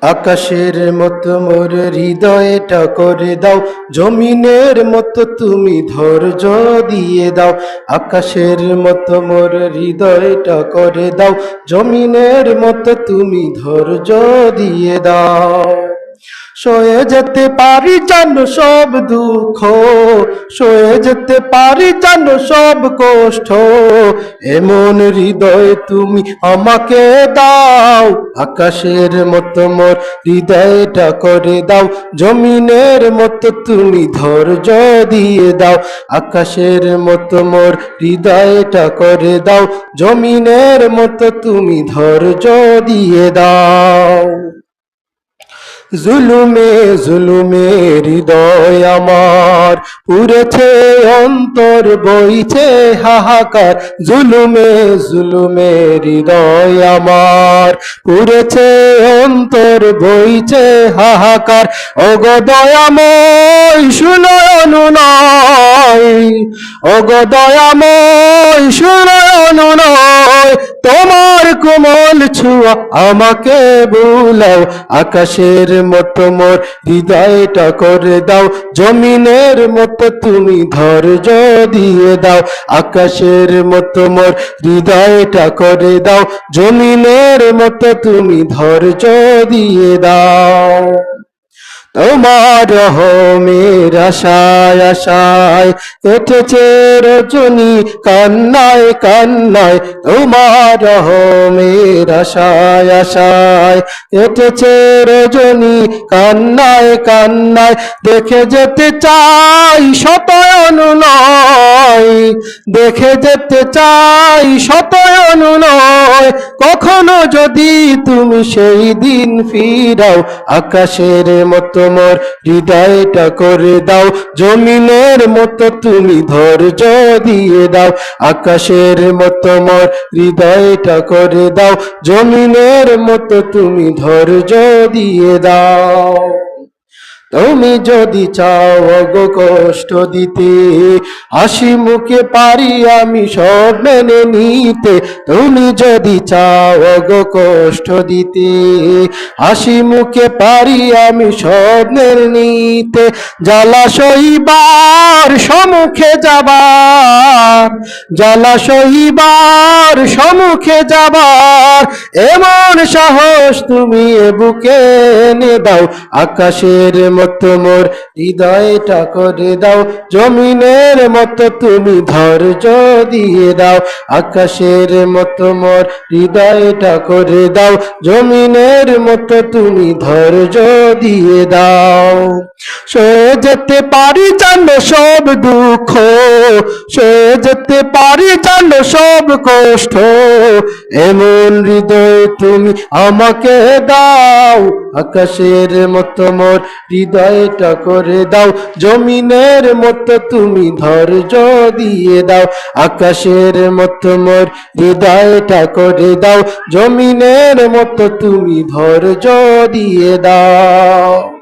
আকাশের মতো মোর হৃদয়টা করে দাও, জমিনের মতো তুমি ধৈর্য দিয়ে দাও। আকাশের মতো মোর হৃদয়টা করে দাও, জমিনের মতো তুমি ধৈর্য দিয়ে দাও। সয়ে যেতে পারি জানো সব দুঃখ, সয়ে যেতে পারি জানো সব কষ্ট, এমন হৃদয় তুমি আমাকে দাও। আকাশের মতো মোর হৃদয়টা করে দাও, জমিনের মতো তুমি ধৈর্য দিয়ে দাও। আকাশের মতো মোর হৃদয়টা করে দাও, জমিনের মতো তুমি ধৈর্য দিয়ে দাও। জুলুমে জুলুমে হৃদয় আমার পুড়েছে, অন্তর বইছে হাহাকার। জুলুমে জুলুমে হৃদয় আমার পুড়েছে, অন্তর বইছে হাহাকার। ওগো দয়াময় শুনো অনুনয়, ওগো দয়াময় শুনো অনুনয়, তোমার কোমল ছোঁয়া আমাকে বুলাও। আকাশের মতো মোর হৃদয়টা করে দাও, জমিনের মতো তুমি ধৈর্য দিয়ে দাও। আকাশের মতো মোর হৃদয়টা করে দাও, জমিনের মতো তুমি ধৈর্য দিয়ে দাও। তোমার রহমের আশায় আশায় কেটেছে রজনী কান্নায় কান্নায়। তোমার রহমের আশায় আশায় কেটেছে রজনী কান্নায় কান্নায়। দেখে যেতে চাই শত অনুনয়, দেখে যেতে চাই শত অনুনয়, কখনো যদি তুমি সেই দিন ফিরাও। আকাশের মতো মোর হৃদয়টা করে দাও, জমিনের মতো তুমি ধৈর্য দিয়ে দাও। আকাশের মতো মোর হৃদয়টা করে দাও, জমিনের মতো তুমি ধৈর্য দিয়ে দাও। তুমি যদি চাও গো কষ্ট দিতে, হাসি মুখে পারি আমি সব মেনে নিতে। তুমি যদি চাও গো কষ্ট দিতে, হাসি মুখে পারি আমি সব মেনে নিতে। জ্বালা সইবার সম্মুখে যাবার, জ্বালা সইবার সম্মুখে যাবার, এমন সাহস তুমি বুকে এনে দাও। আকাশের মতো মোর হৃদয়টা করে দাও, জমিনের মতো তুমি ধৈর্য দিয়ে দাও। আকাশের মতো মোর হৃদয়টা করে দাও, জমিনের মতো তুমি ধৈর্য দিয়ে দাও। সয়ে যেতে পারি জানো সব দুঃখ, সয়ে যেতে পারি জানো সব কষ্ট, এমন হৃদয় তুমি আমাকে দাও। আকাশের মতো মোর হৃদয়টা করে দাও, জমিনের মতো তুমি ধৈর্য দিয়ে দাও। আকাশের মতো মোর হৃদয়টা করে দাও, জমিনের মতো তুমি ধৈর্য দিয়ে দাও।